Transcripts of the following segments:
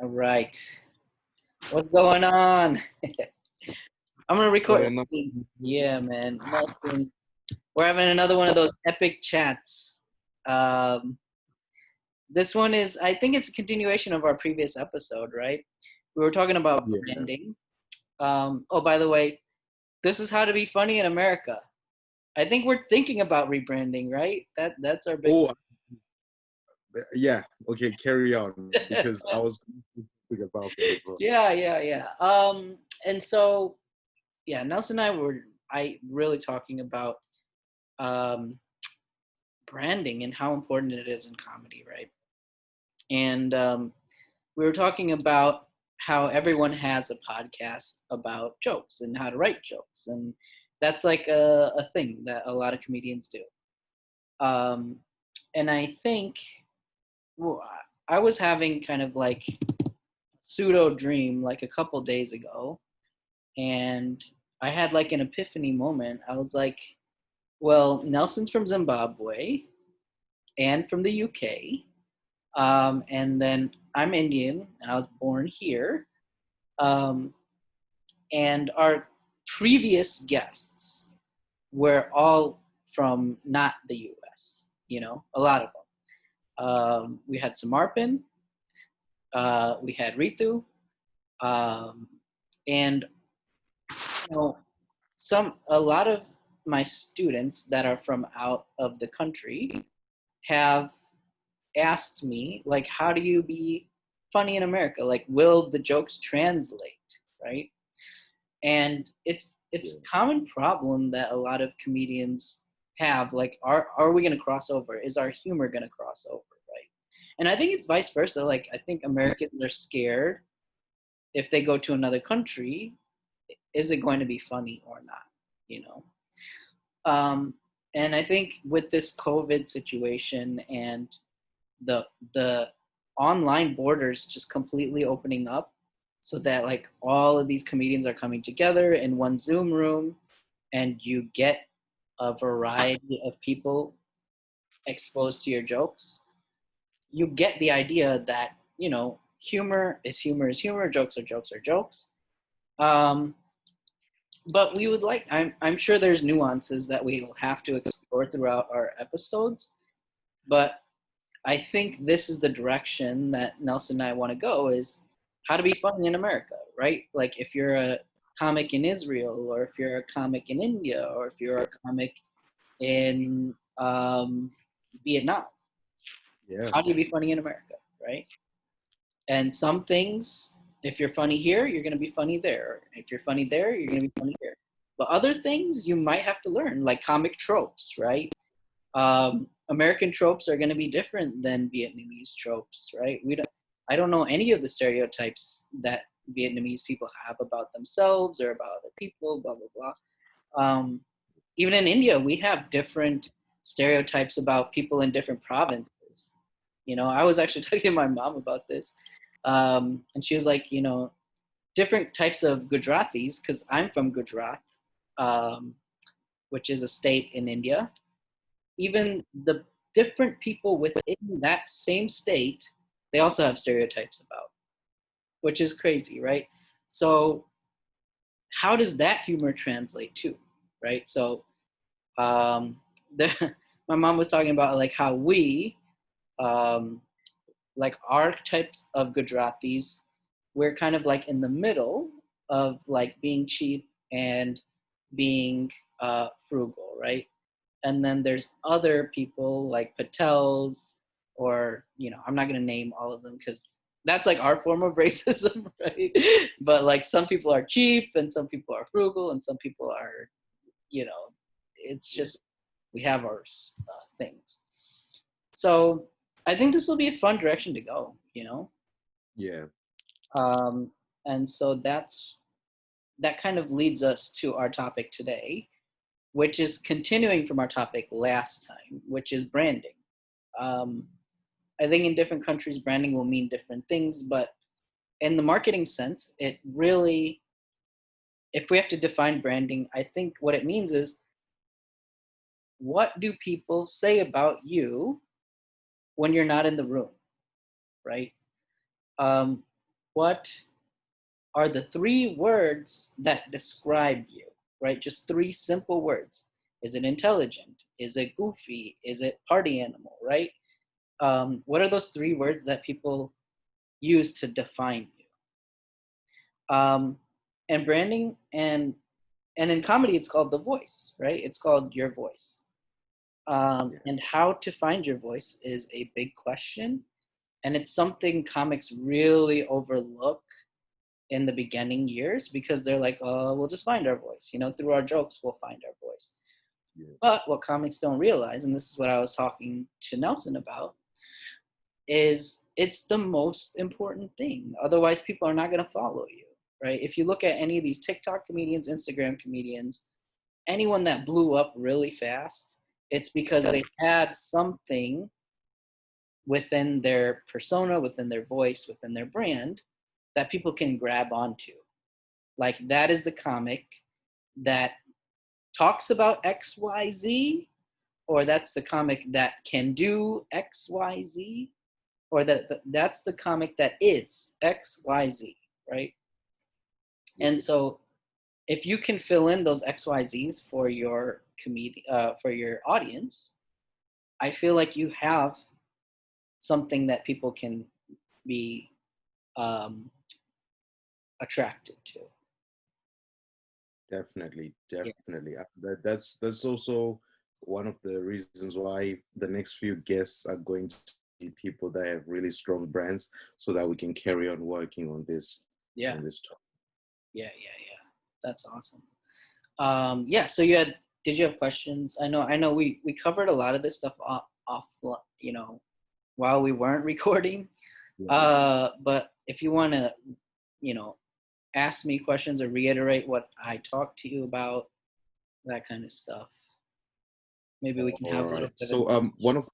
All right. What's going on? I'm gonna record. Bueno, Yeah, man. Nothing. We're having another one of those epic chats. Um, this one is, I think it's a continuation of our previous episode, right? We were talking about yeah. branding. Oh, by the way, this is how to be funny in America. I think we're thinking about rebranding, right? That's our big. Oh, yeah. Okay, carry on because I was thinking about that as well. Yeah. And so, yeah, Nelson and I really talking about um, branding and how important it is in comedy, right? And we were talking about how everyone has a podcast about jokes and how to write jokes, and that's like a thing that a lot of comedians do. Um, and I think well, I was having kind of like pseudo dream like a couple days ago, and I had like an epiphany moment. I was like, well, Nelson's from Zimbabwe and from the UK. And then I'm Indian and I was born here. Um, and our previous guests were all from not the US, a lot of them. We had Samarpan, we had Ritu, um, and a lot of my students that are from out of the country have asked me, like, how do you be funny in America? Like, will the jokes translate, right? And it's a common problem that a lot of comedians have. Like, are we going to cross over? Is our humor going to cross over, right? And I think it's vice versa. Like, I think Americans are scared if they go to another country, is it going to be funny or not? You know. Um, and I think with this COVID situation and the online borders just completely opening up so that like all of these comedians are coming together in one Zoom room and you get a variety of people exposed to your jokes, you get the idea that, humor is humor is humor, jokes are jokes. Um, but we would like, I'm sure there's nuances that we will have to explore throughout our episodes, but I think this is the direction that Nelson and I want to go, is how to be funny in America, right? Like if you're a comic in Israel, or if you're a comic in India, or if you're a comic in Vietnam, Yeah. how do you be funny in America, right? And some things, if you're funny here, you're going to be funny there. If you're funny there, you're going to be funny here. But other things you might have to learn, like comic tropes, right? American tropes are going to be different than Vietnamese tropes, right? I don't know any of the stereotypes that Vietnamese people have about themselves or about other people, blah, blah, blah. Even in India, we have different stereotypes about people in different provinces. I was actually talking to my mom about this. And she was like, different types of Gujaratis, because I'm from Gujarat, um, which is a state in India. Even the different people within that same state, they also have stereotypes about, which is crazy, right? So how does that humor translate to, right? So um, my mom was talking about like how we, um, like our types of Gujaratis, we're kind of like in the middle of like being cheap and being frugal, right? And then there's other people like Patels, or I'm not going to name all of them because that's like our form of racism, right? But like some people are cheap and some people are frugal and some people are, it's just we have our things. So I think this will be a fun direction to go, Yeah. um, and so that kind of leads us to our topic today, which is continuing from our topic last time, which is branding. Um, I think in different countries, branding will mean different things, but in the marketing sense, it really, if we have to define branding, I think what it means is, what do people say about you when you're not in the room, right? Um, what are the 3 words that describe you, right? Just 3 simple words. Is it intelligent? Is it goofy? Is it party animal, right? What are those 3 words that people use to define you? And branding and in comedy, it's called the voice, right? It's called your voice. And how to find your voice is a big question. And it's something comics really overlook in the beginning years because they're like, oh, we'll just find our voice. Through our jokes, we'll find our voice. Yeah. But what comics don't realize, and this is what I was talking to Nelson about, is it's the most important thing. Otherwise, people are not going to follow you, right? If you look at any of these TikTok comedians, Instagram comedians, anyone that blew up really fast, it's because they had something within their persona, within their voice, within their brand that people can grab onto. Like that is the comic that talks about XYZ, or that's the comic that can do XYZ, or that's the comic that is XYZ, right? And so if you can fill in those XYZs for your for your audience, I feel like you have something that people can be attracted to. Definitely, Yeah. definitely. That's also one of the reasons why the next few guests are going to be people that have really strong brands, so that we can carry on working on this Yeah. on this topic. Yeah. That's awesome. Yeah. So did you have questions? I know we covered a lot of this stuff off, while we weren't recording. Yeah. But if you want to, you know, ask me questions or reiterate what I talked to you about, that kind of stuff, maybe we can All have a little right. bit of. So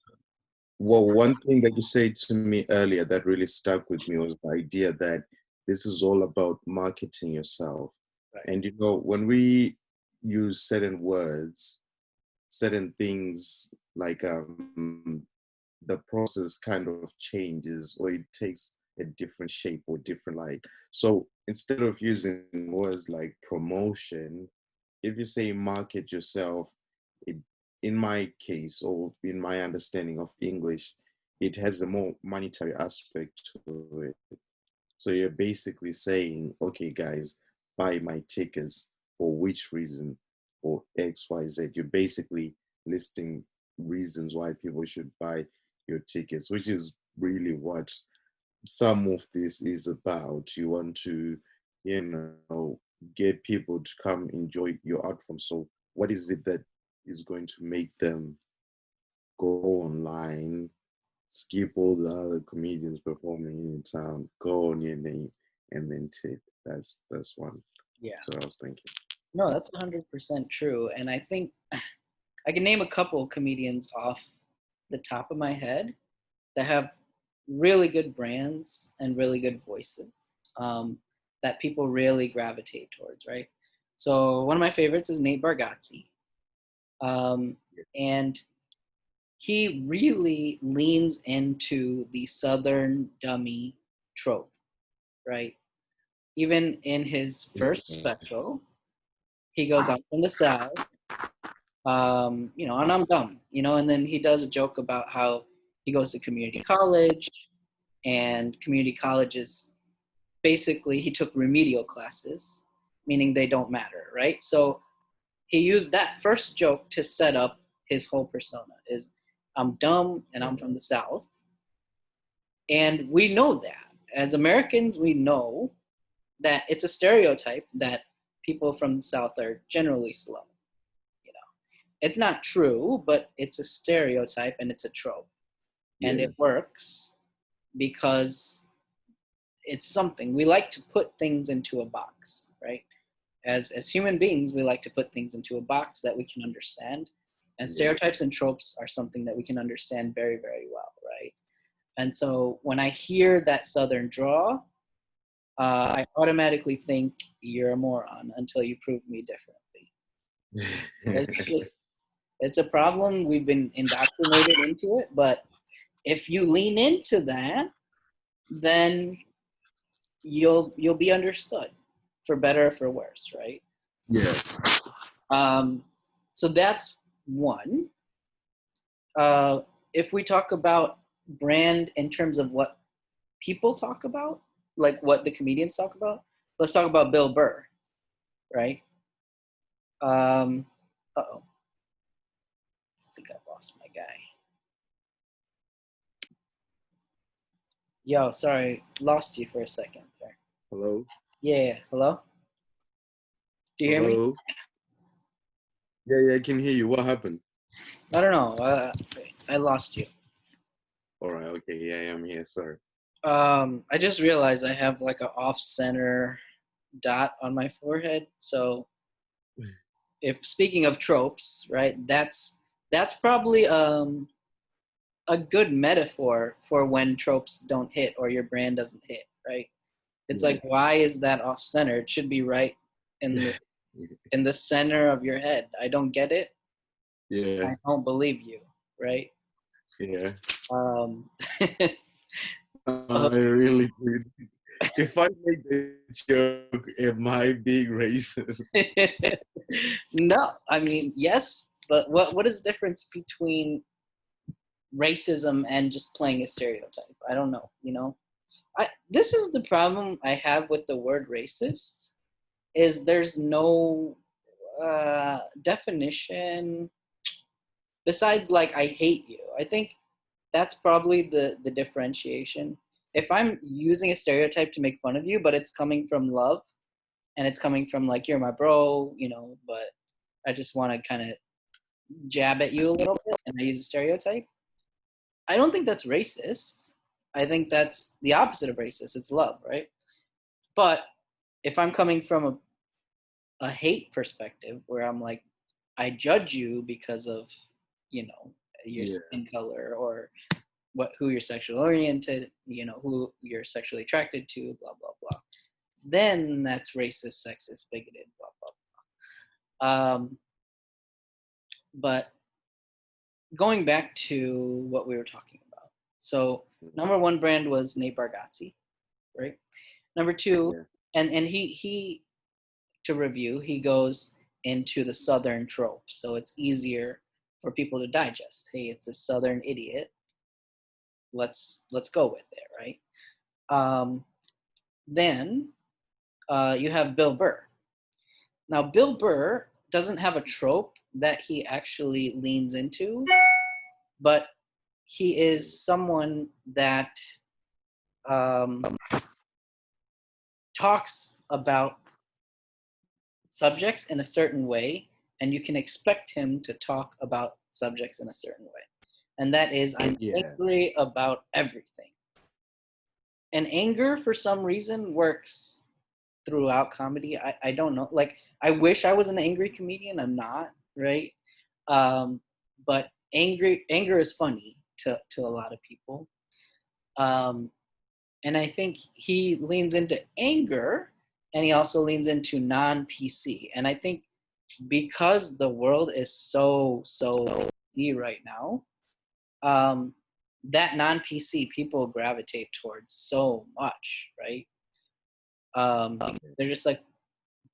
one thing that you said to me earlier that really stuck with me was the idea that this is all about marketing yourself. Right. And when we use certain words, certain things like the process kind of changes, or it takes a different shape or different light. So instead of using words like promotion, if you say market yourself, it, in my case, or in my understanding of English, it has a more monetary aspect to it. So you're basically saying, okay, guys, buy my tickets for which reason, for X, Y, Z. You're basically listing reasons why people should buy your tickets, which is really what some of this is about. You want to, get people to come enjoy your art form. So what is it that is going to make them go online, skip all the other comedians performing in town, go on your name, and then tip? That's one. Yeah. So I was thinking. No, that's 100% true. And I think I can name a couple comedians off the top of my head that have really good brands and really good voices, that people really gravitate towards, right? So one of my favorites is Nate Bargatze. And he really leans into the Southern dummy trope, right? Even in his first special, he goes, I'm from the South, and I'm dumb, and then he does a joke about how he goes to community college, and community college is basically he took remedial classes, meaning they don't matter, right? So he used that first joke to set up his whole persona is I'm dumb and I'm from the South. And we know that. As Americans, we know that it's a stereotype that people from the South are generally slow. It's not true, but it's a stereotype and it's a trope. And it works because it's something. We like to put things into a box, right? As human beings, we like to put things into a box that we can understand. And stereotypes and tropes are something that we can understand very, very well, right? And so when I hear that Southern draw, I automatically think you're a moron until you prove me differently. It's a problem. We've been indoctrinated into it. But if you lean into that, then you'll be understood, for better or for worse, right? Yeah. Um, so that's one. Uh, if we talk about brand in terms of what people talk about, like what the comedians talk about, let's talk about Bill Burr, right? Uh-oh, I think I lost my guy. Yo, sorry, lost you for a second there. Hello? Yeah, hello? Do you hear me? Hello? Yeah, yeah, I can hear you. What happened? I don't know. I lost you. All right, okay, yeah, I'm here. Sorry. I just realized I have like a off-center dot on my forehead. So if speaking of tropes, right, that's probably a good metaphor for when tropes don't hit or your brand doesn't hit, right? It's Yeah. like, why is that off center? It should be right in the center of your head. I don't get it. Yeah, I don't believe you, right? yeah. Um, I really do. If I make the joke, am I being racist? no, I mean yes, but what is the difference between racism and just playing a stereotype? I don't know. This is the problem I have with the word racist is there's no definition besides like I hate you. I think that's probably the differentiation. If I'm using a stereotype to make fun of you, but it's coming from love and it's coming from like you're my bro, but I just want to kind of jab at you a little bit and I use a stereotype. I don't think that's racist. I think that's the opposite of racist. It's love, right? But if I'm coming from a hate perspective where I'm like, I judge you because of, you know, your Yeah, skin color or who you're sexually oriented, who you're sexually attracted to, blah, blah, blah. Then that's racist, sexist, bigoted, blah, blah, blah. But going back to what we were talking about. So number one brand was Nate Bargatze, right? Number two, yeah, and he to review, he goes into the Southern trope, so it's easier for people to digest. Hey, it's a Southern idiot. Let's go with it, right? Then you have Bill Burr. Now, Bill Burr doesn't have a trope that he actually leans into, but he is someone that um, talks about subjects in a certain way, and you can expect him to talk about subjects in a certain way. And that is, I'm yeah, angry about everything. And anger, for some reason, works throughout comedy. I don't know. Like, I wish I was an angry comedian. I'm not, right? But anger is funny to a lot of people. Um, and I think he leans into anger and he also leans into non-PC. And I think because the world is so PC right now, um, that non-PC people gravitate towards so much, right? They're just like,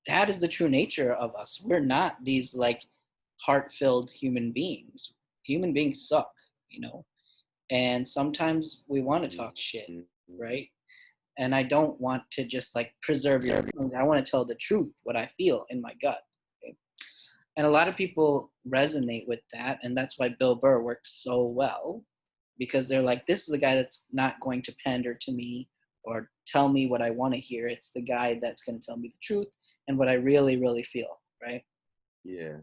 that is the true nature of us. We're not these like heart-filled human beings. Human beings suck, and sometimes we want to talk shit, right? And I don't want to just like preserve your feelings. I want to tell the truth, what I feel in my gut. Okay? And a lot of people resonate with that, and that's why Bill Burr works so well, because they're like, this is the guy that's not going to pander to me or tell me what I want to hear. It's the guy that's going to tell me the truth and what I really, really feel, right? yeah,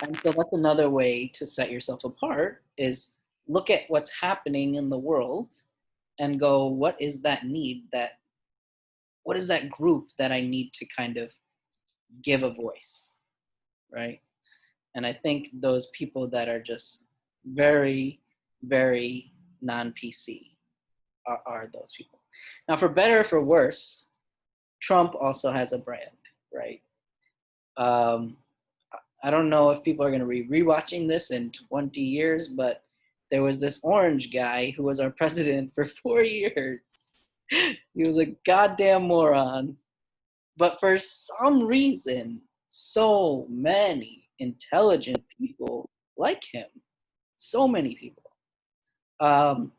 And so that's another way to set yourself apart is look at what's happening in the world and go, what is that need what is that group that I need to kind of give a voice, right? And I think those people that are just very, very non-PC are those people. Now, for better or for worse, Trump also has a brand, right? Um, I don't know if people are going to be rewatching this in 20 years, but there was this orange guy who was our president for 4 years. He was a goddamn moron. But for some reason, so many intelligent people like him. So many people. Um,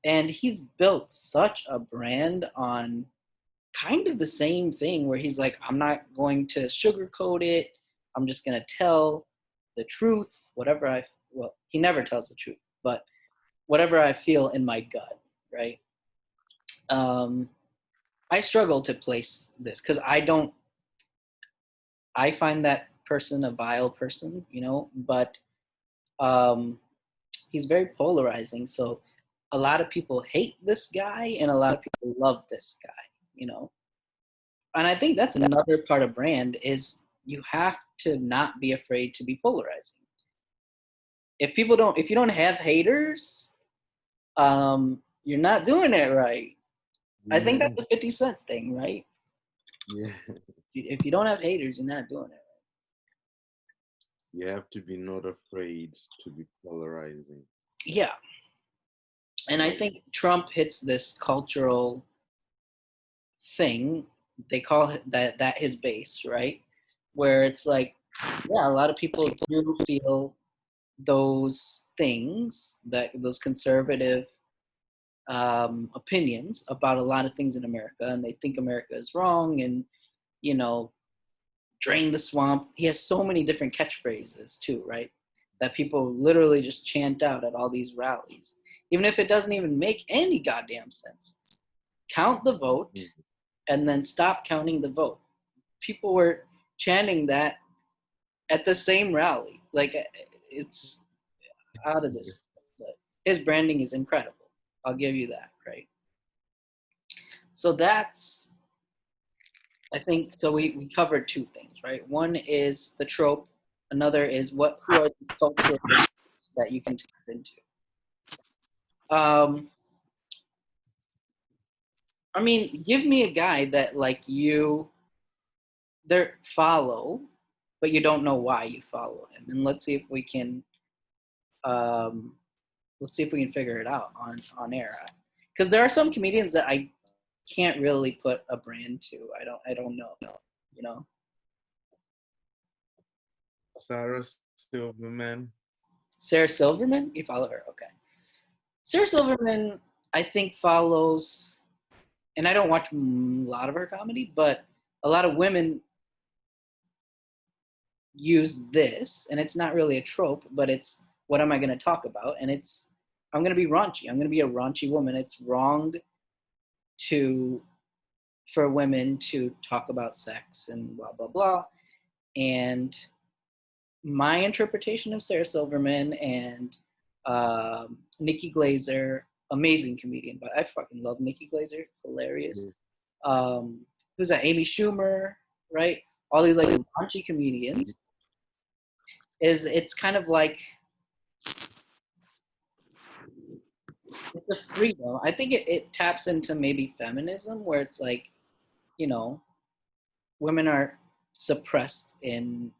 and he's built such a brand on kind of the same thing where he's like, I'm not going to sugarcoat it. I'm just going to tell the truth, whatever well, he never tells the truth, but whatever I feel in my gut, right? Um, I struggle to place this because I find that person a vile person, but um, he's very polarizing. So a lot of people hate this guy and a lot of people love this guy. And I think that's another part of brand is you have to not be afraid to be polarizing. If you don't have haters, you're not doing it right. I think Yeah, that's the 50 Cent thing, right? yeah. If you don't have haters, you're not doing it right. You have to be not afraid to be polarizing. Yeah. And I Like, think Trump hits this cultural thing. They call it that his base, right? Where it's like, yeah, a lot of people do feel those things, that those conservative opinions about a lot of things in America, and they think America is wrong, and you know, drain the swamp. He has so many different catchphrases too, right? That people literally just chant out at all these rallies, even if it doesn't even make any goddamn sense. Count the vote, and then stop counting the vote. People were chanting that at the same rally. Like it's out of this. But his branding is incredible. I'll give you that, right? So that's, I think, so we covered two things, right? One is the trope. Another is who are the cultural that you can tap into. Um, I mean, give me a guy that like you there follow, but you don't know why you follow him, and um, let's see if we can figure it out on air. Because there are some comedians that I can't really put a brand to. I don't know. You know, Sarah Silverman. Sarah Silverman. You follow her, okay? Sarah Silverman, I think follows, and I don't watch a lot of her comedy, but a lot of women use this, and it's not really a trope, but it's what am I going to talk about? And I'm going to be raunchy. I'm going to be a raunchy woman. It's wrong to for women to talk about sex and blah blah blah. And my interpretation of Sarah Silverman and Nikki Glazer, amazing comedian, but I fucking love Nikki Glazer, hilarious. Who's that? Amy Schumer, right? All these like raunchy comedians. It's kind of like it's a freedom. I think it taps into maybe feminism where it's like, you know, women are suppressed in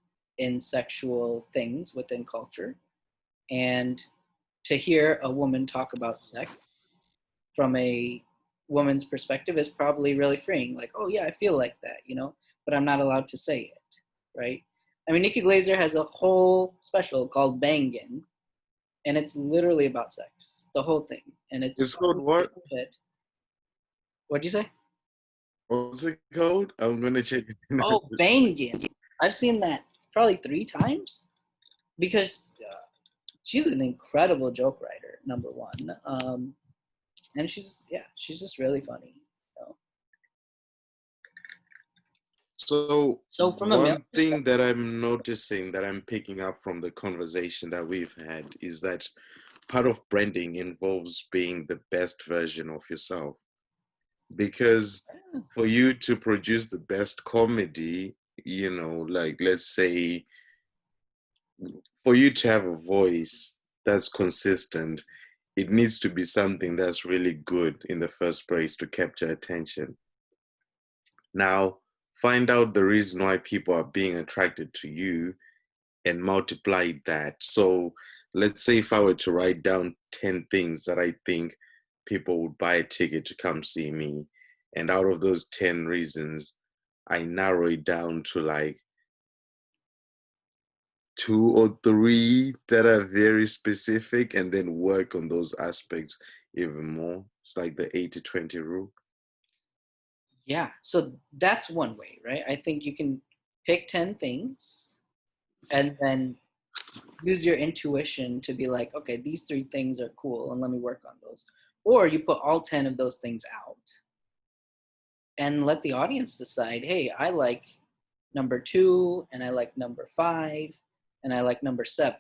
sexual things within culture, and to hear a woman talk about sex from a woman's perspective is probably really freeing. Like, oh yeah, I feel like that, but I'm not allowed to say it, right? I mean, Nikki Glazer has a whole special called Bangin', and it's literally about sex, the whole thing, and it's It's called what? it. What'd you say? What's it called? I'm gonna check it out. Oh, Bangin'. I've seen that probably 3 times because she's an incredible joke writer, number one. And she's just really funny. So So from a male one thing perspective, that I'm noticing that I'm picking up from the conversation that we've had is that part of branding involves being the best version of yourself. Because for you to produce the best comedy, like let's say for you to have a voice that's consistent, it needs to be something that's really good in the first place to capture attention. Now, find out the reason why people are being attracted to you and multiply that. So, let's say if I were to write down 10 things that I think people would buy a ticket to come see me. And out of those 10 reasons, I narrow it down to like two or three that are very specific and then work on those aspects even more. It's like the 80-20 rule. Yeah, so that's one way, right? I think you can pick 10 things and then use your intuition to be like, okay, these 3 things are cool and let me work on those. Or you put all 10 of those things out and let the audience decide, hey, I like number 2 and I like number 5 and I like number 7.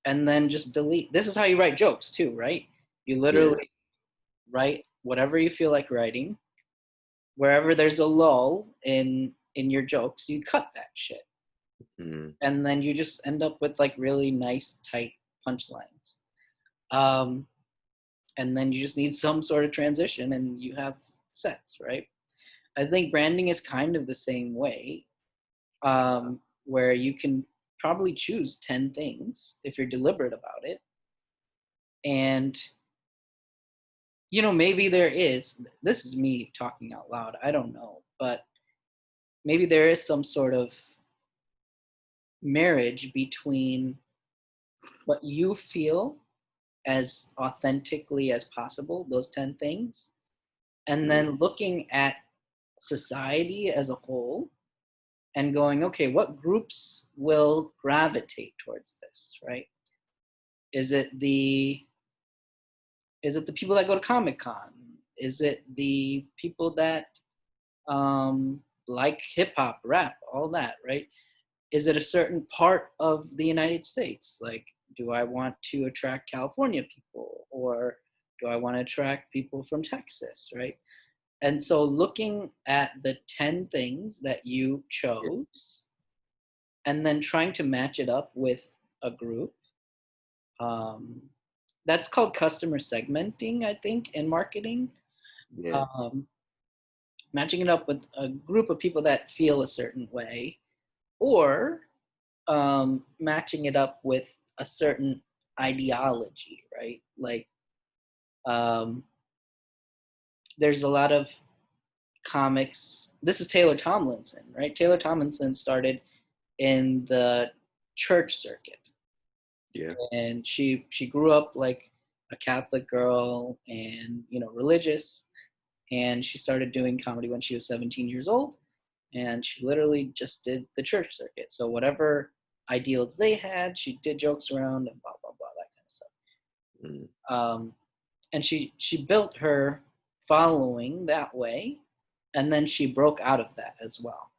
And then just delete. This is how you write jokes too, right? You Yeah. literally write whatever you feel like writing. Wherever there's a lull in your jokes, you cut that shit. Mm. And then you just end up with like really nice tight punchlines. Um, and then you just need some sort of transition and you have sets, right? I think branding is kind of the same way, where you can probably choose 10 things if you're deliberate about it. And, maybe there is, this is me talking out loud, I don't know, but maybe there is some sort of marriage between what you feel as authentically as possible, those 10 things, and Mm. then looking at society as a whole and going, okay, what groups will gravitate towards this, right? Is it the people that go to Comic Con? Is it the people that like hip hop, rap, all that, right? Is it a certain part of the United States? Like, do I want to attract California people or do I want to attract people from Texas, right? And so looking at the 10 things that you Yeah. chose and then trying to match it up with a group, um, that's called customer segmenting, I think, in marketing. Yeah. Um, Matching it up with a group of people that feel a certain way, or matching it up with a certain ideology, right? Like, um, there's a lot of comics. This is Taylor Tomlinson, right? Taylor Tomlinson started in the church circuit, Yeah. and she grew up like a Catholic girl and religious, and she started doing comedy when she was 17 years old, and she literally just did the church circuit. So whatever ideals they had, she did jokes around and blah blah blah, that kind of stuff. Mm. And she built her following that way, and then she broke out of that as well.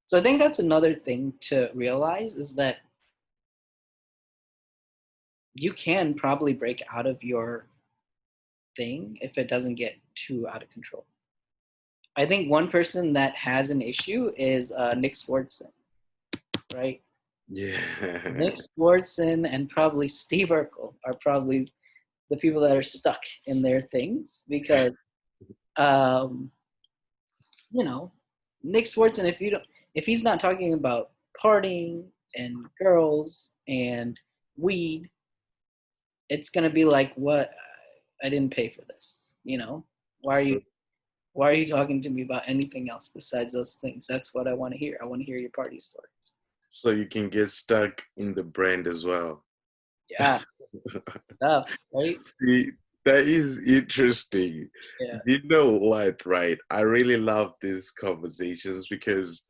So I think that's another thing to realize, is that you can probably break out of your thing if it doesn't get too out of control. I think one person that has an issue is Nick Swardson, right? Yeah. Nick Swardson and probably Steve Urkel are probably the people that are stuck in their things, because um, Nick Swardson, if he's not talking about partying and girls and weed, it's gonna be like, what? I didn't pay for this. Why are So, you why are you talking to me about anything else besides those things? That's what I want to hear. I want to hear your party stories. so you can get stuck in the brand as well. Yeah, stuff, right? See, that is interesting. Yeah, You know what, right? I really love these conversations because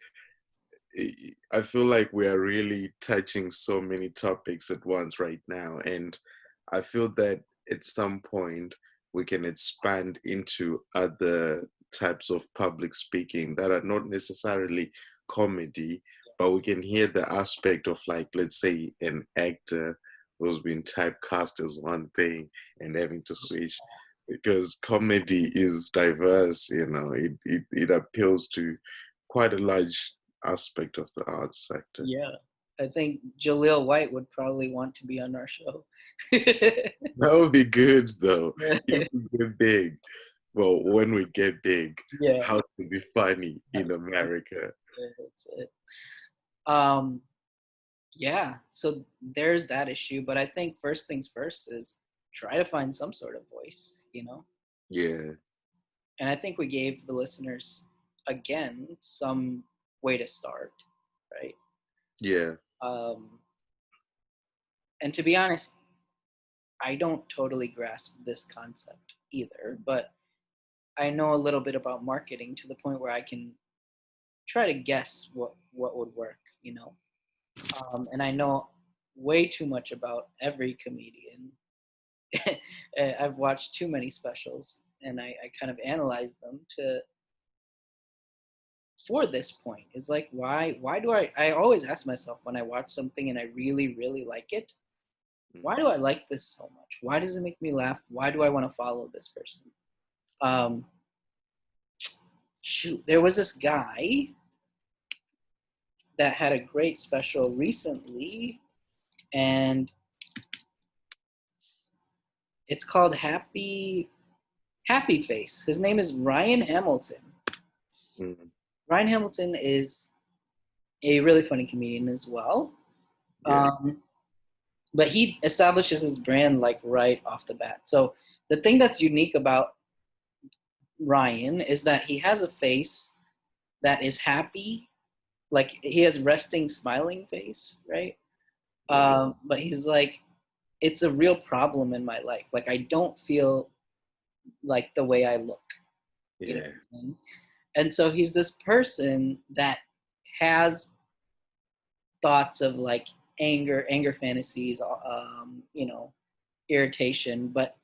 I feel like we are really touching so many topics at once right now. And I feel that at some point we can expand into other types of public speaking that are not necessarily comedy, but we can hear the aspect of, like, let's say, an actor who's been typecast as one thing and having to switch, because comedy is diverse, it appeals to quite a large aspect of the arts sector. yeah. I think Jaleel White would probably want to be on our show. That would be good though. If we get big, well, when we get big, Yeah, how to be funny in America. that's it. Yeah, so there's that issue, but I think first things first is try to find some sort of voice, you know? Yeah. And I think we gave the listeners, again, some way to start, right? Yeah. Um, and to be honest, I don't totally grasp this concept either, but I know a little bit about marketing to the point where I can try to guess what would work, you know. And I know way too much about every comedian. I've watched too many specials, and I kind of analyze them to for this point. It's like why do I always ask myself when I watch something and I really really like it, why do I like this so much? Why does it make me laugh? Why do I want to follow this person? Um, Shoot, there was this guy that had a great special recently, and it's called Happy Face. His name is Ryan Hamilton. Mm. Ryan Hamilton is a really funny comedian as well. Yeah. But he establishes his brand like right off the bat. So the thing that's unique about Ryan is that he has a face that is happy, like he has resting, smiling face, right? Yeah. But he's like, it's a real problem in my life. Like I don't feel like the way I look. You know Yeah. what I mean? And so he's this person that has thoughts of like anger fantasies, you know, irritation, but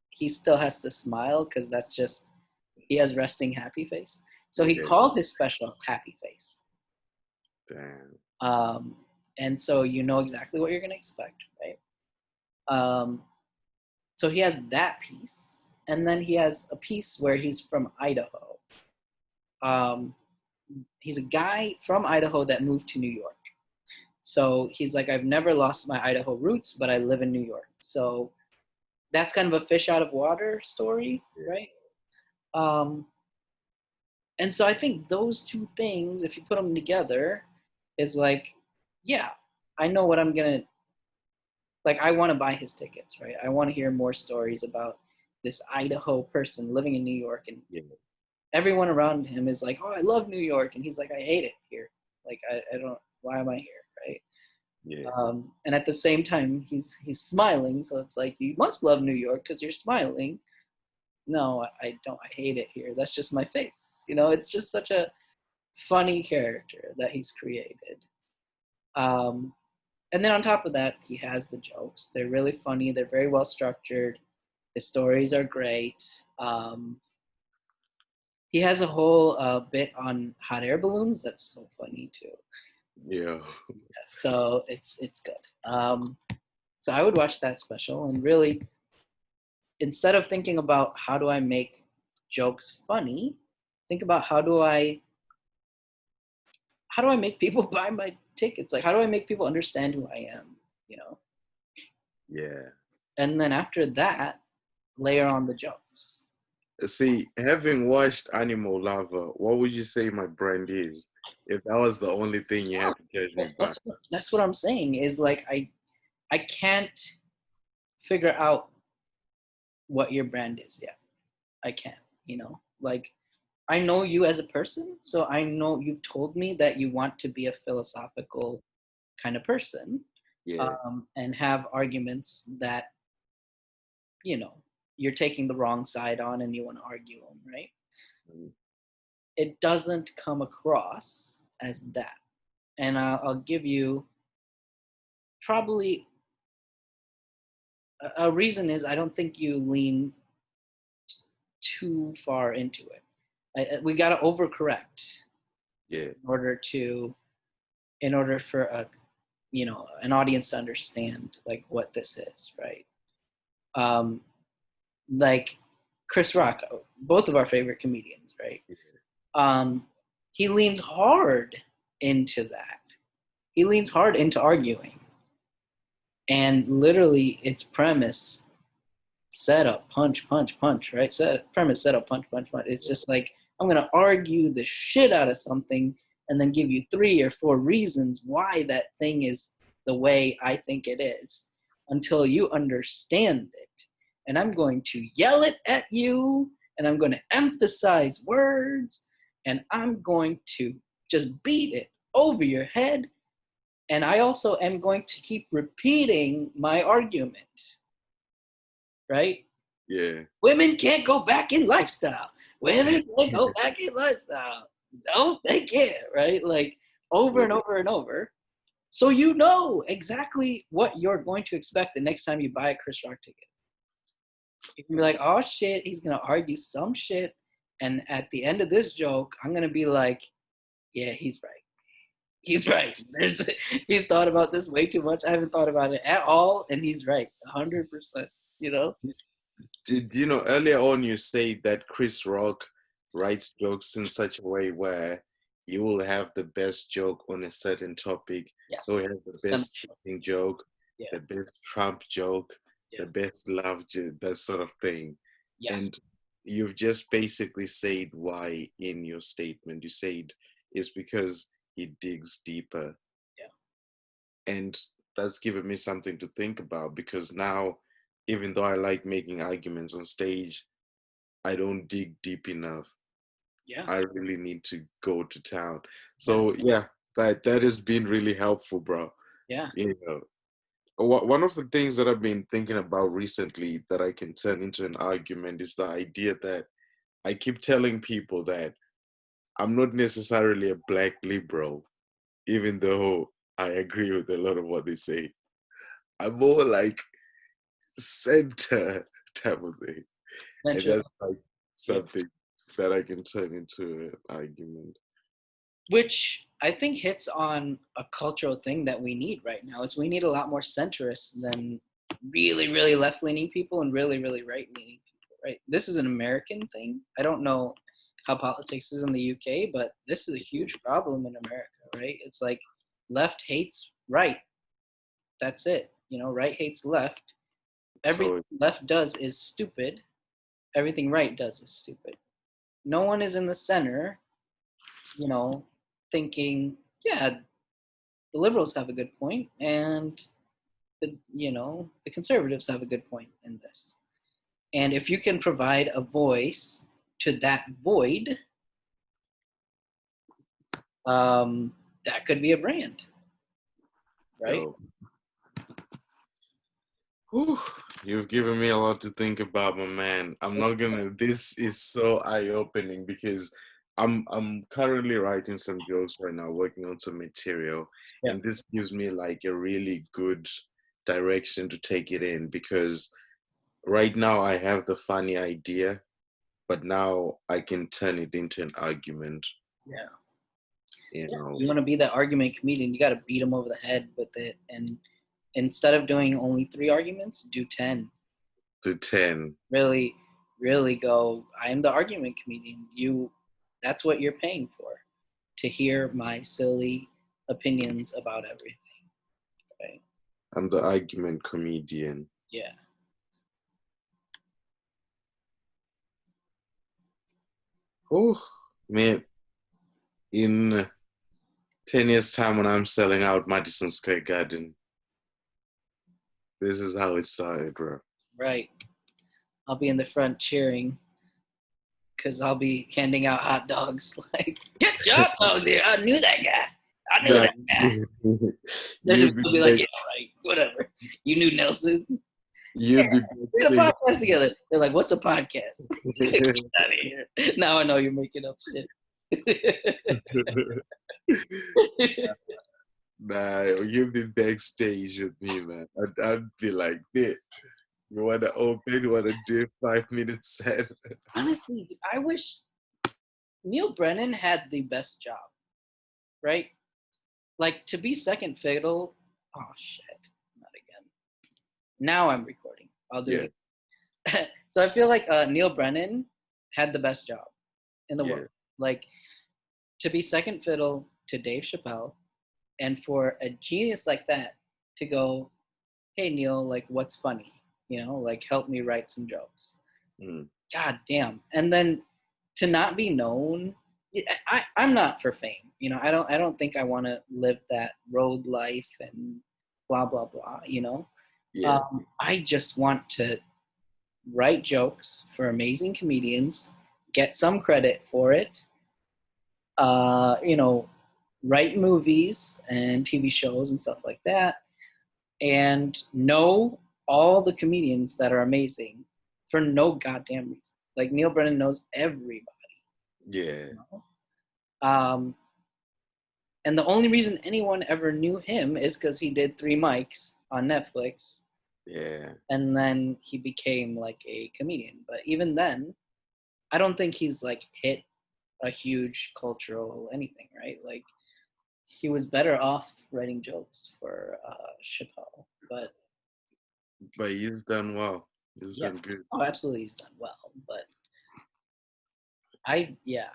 he still has to smile because that's just he has resting happy face. So he Yeah. called his special Happy Face. Damn. Um, and so you know exactly what you're gonna expect, right? Um, so he has that piece, and then he has a piece where he's from Idaho. Um, he's a guy from Idaho that moved to New York. So he's like, I've never lost my Idaho roots, but I live in New York. So that's kind of a fish out of water story, Yeah. right? Um, and so I think those two things, if you put them together, is like, yeah, I know what I'm gonna like. I want to buy his tickets, right? I want to hear more stories about this Idaho person living in New York, and Yeah. everyone around him is like, oh, I love New York, and he's like, I hate it here. Like, I don't. Why am I here, right? Yeah. And at the same time, he's smiling, so it's like you must love New York because you're smiling. No, I don't. I hate it here. That's just my face. You know, it's just such a funny character that he's created. Um, and then on top of that, he has the jokes. They're really funny. They're very well structured. His stories are great. He has a whole bit on hot air balloons that's so funny too. Yeah. So it's good. So I would watch that special and really, instead of thinking about how do I make jokes funny, think about how do I make people buy my tickets? Like, how do I make people understand who I am? You know? Yeah. And then after that, layer on the jokes. See, having watched Animal Lover, what would you say my brand is? If that was the only thing you had to catch me Well, by. that's what I'm saying is like, I can't figure out what your brand is yet. I can't, you know, like I know you as a person. So I know you've told me that you want to be a philosophical kind of person, Yeah. and have arguments that, you know, you're taking the wrong side on and you want to argue them, right? Mm. It doesn't come across as that. And I'll give you probably a reason is I don't think you lean too far into it. We got to overcorrect Yeah. in order to, in order for a, you know, an audience to understand like what this is, right? Um, like Chris Rock, both of our favorite comedians, right? Um, he leans hard into that. He leans hard into arguing, and literally, its premise, setup, punch, punch, punch, right? Premise, setup, punch, punch, punch. It's just like I'm gonna argue the shit out of something, and then give you 3 or 4 reasons why that thing is the way I think it is, until you understand it. and I'm going to yell it at you, and I'm going to emphasize words, and I'm going to just beat it over your head. And I also am going to keep repeating my argument, right? Yeah. Women can't go back in lifestyle. Women can't go back in lifestyle. No, they can't, right? Like over and over and over. So you know exactly what you're going to expect the next time you buy a Chris Rock ticket. You can be like, oh shit, he's gonna argue some shit. And at the end of this joke, I'm gonna be like, yeah, he's right. He's right. He's thought about this way too much. I haven't thought about it at all, and he's right, 100%. You know? Did you know earlier on you said that Chris Rock writes jokes in such a way where you will have the best joke on a certain topic. Yes. So he has the best cheating joke, yeah. the best Trump joke, yeah. the best love joke, that sort of thing. Yes. And you've just basically said why in your statement. You said it's because he digs deeper. Yeah. And that's given me something to think about, because now, even though I like making arguments on stage, I don't dig deep enough. Yeah. I really need to go to town. So yeah, that has been really helpful, bro. Yeah. You know, one of the things that I've been thinking about recently that I can turn into an argument is the idea that I keep telling people that I'm not necessarily a black liberal, even though I agree with a lot of what they say. I'm more like center type of thing. And that's like something that I can turn into an argument. Which I think hits on a cultural thing that we need right now. Is we need a lot more centrists than really, really left-leaning people and really, really right-leaning people, right? This is an American thing. I don't know how politics is in the UK, but this is a huge problem in America, right? It's like left hates right. That's it. You know, right hates left. Everything left does is stupid. Everything right does is stupid. No one is in the center, you know, thinking, yeah, the liberals have a good point, and the conservatives have a good point in this. And if you can provide a voice to that void, that could be a brand, right? Yo. Whew, you've given me a lot to think about, my man. I'm not gonna. This is so eye-opening because I'm currently writing some jokes right now, working on some material, and this gives me like a really good direction to take it in, because right now I have the funny idea, but now I can turn it into an argument. Yeah. You know, you want to be that argument comedian, you got to beat them over the head with it, and instead of doing only 3 arguments, do 10. to 10. Really, really go, I am the argument comedian. That's what you're paying for, to hear my silly opinions about everything. Right? I'm the argument comedian. Yeah. Oh, man. In 10 years' time, when I'm selling out Madison Square Garden, this is how it started, bro. Right. I'll be in the front cheering because I'll be handing out hot dogs. Like, get your hot dogs here. I knew that guy. I knew that guy. They're just gonna be like, yeah, right, whatever. You knew Nelson. You'd be we had a podcast together. They're like, what's a podcast? Get out of here. Now I know you're making up shit. Nah, you'd be backstage with me, man. I'd be like, "Bit, you want to open? You want to do a 5-minute set?" Honestly, I wish Neil Brennan had the best job, right? Like, to be second fiddle. Oh shit, not again. Now I'm recording. I'll do it. So I feel like Neil Brennan had the best job in the world. Like, to be second fiddle to Dave Chappelle, and for a genius like that to go, hey Neil, like, what's funny? You know, like, help me write some jokes. God damn. And then to not be known, I'm not for fame. You know, I don't think I want to live that road life and blah blah blah. You know, I just want to write jokes for amazing comedians, get some credit for it, you know, write movies and TV shows and stuff like that, and know all the comedians that are amazing for no goddamn reason. Like Neil Brennan knows everybody. Yeah. You know? And the only reason anyone ever knew him is because he did 3 mics on Netflix, Yeah. and then he became like a comedian. But even then, I don't think he's like hit a huge cultural anything, right? Like he was better off writing jokes for Chappelle. But He's done well. He's yeah, done good. oh, absolutely, he's done well. But yeah,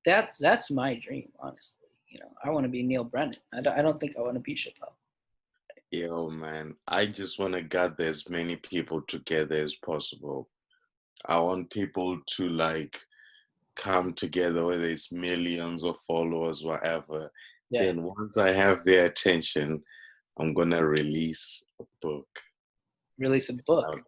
that's my dream, honestly. You know, I want to be Neil Brennan. I don't think I want to be Chappelle. Yo, man, I just want to gather as many people together as possible. I want people to like come together, whether it's millions of followers, whatever. Yeah, Then once I have their attention, I'm gonna release a book. release a book.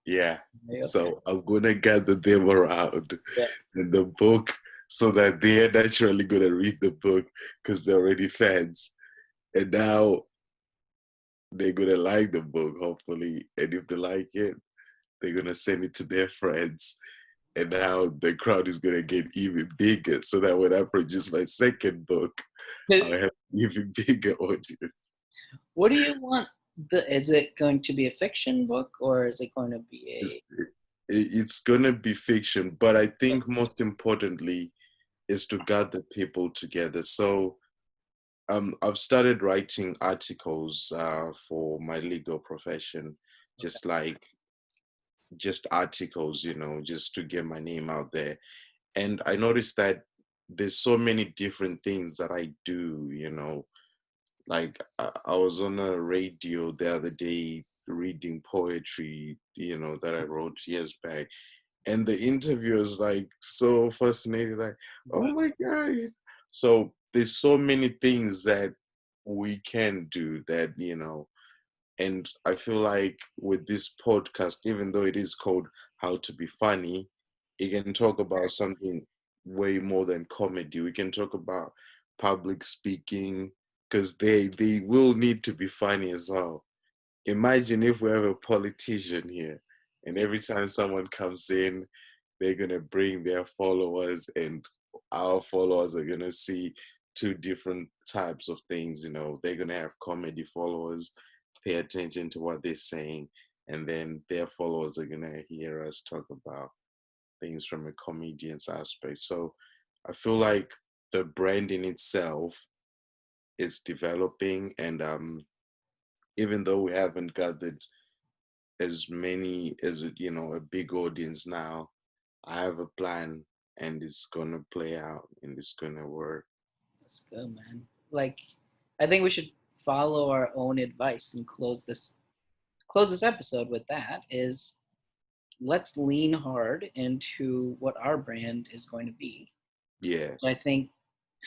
Yeah. Okay. So I'm gonna gather them around Yeah. in the book so that they're naturally gonna read the book because they're already fans. And now they're gonna like the book, hopefully. And if they like it, they're gonna send it to their friends. And now the crowd is gonna get even bigger. So that when I produce my second book, I'll have an even bigger audience. What do you want? Is it going to be a fiction book or is it going to be It's, a? it's gonna be fiction, but I think most importantly is to gather people together. So I've started writing articles for my legal profession, Okay. just articles, just to get my name out there. And I noticed that there's so many different things that I do, like I was on a radio the other day reading poetry, that I wrote years back. And the interviewer was like so fascinated, like, oh Wow. my God. So there's so many things that we can do that, and I feel like with this podcast, even though it is called How to Be Funny, it can talk about something way more than comedy. We can talk about public speaking because they will need to be funny as well. Imagine if we have a politician here and every time someone comes in, they're going to bring their followers and our followers are going to see two different types of things. They're going to have comedy followers, pay attention to what they're saying, and then their followers are going to hear us talk about things from a comedian's aspect. So I feel like the brand in itself is developing, and even though we haven't gathered as many as a big audience now, I have a plan and it's gonna play out and it's gonna work. That's good, man. Like, I think we should follow our own advice and close this episode with that. Is let's lean hard into what our brand is going to be. Yeah. So I think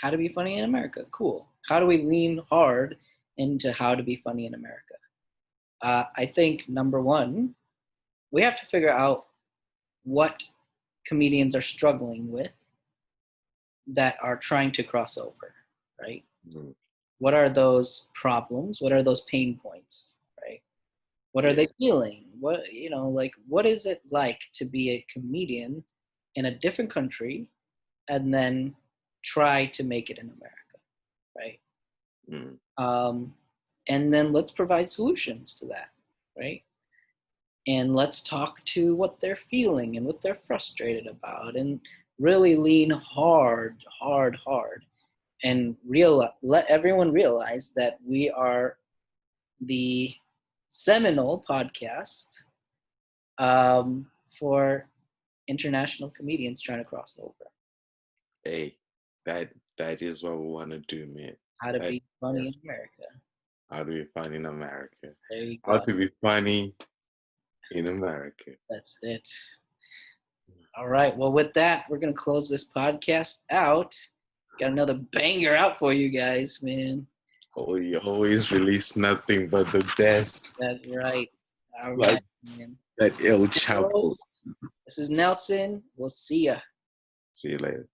how to be funny in America. Cool. How do we lean hard into how to be funny in America? I think number one, we have to figure out what comedians are struggling with that are trying to cross over, right? Mm. What are those problems? What are those pain points, right? What are Yeah. they feeling? What is it like to be a comedian in a different country and then try to make it in America, right? Mm. And then let's provide solutions to that, right? And let's talk to what they're feeling and what they're frustrated about and really lean hard, hard, hard and let everyone realize that we are the seminal podcast for international comedians trying to cross over. Hey, that is what we want to do, man. How to That be funny in America. how to be funny in America. There you How go. to be funny in America. That's it. All right. Well, with that, we're going to close this podcast out. Got another banger out for you guys, man. Oh, you always release nothing but the best. That's right. All Like right, man. That El Chapo. This is Nelson. We'll see ya. See you later.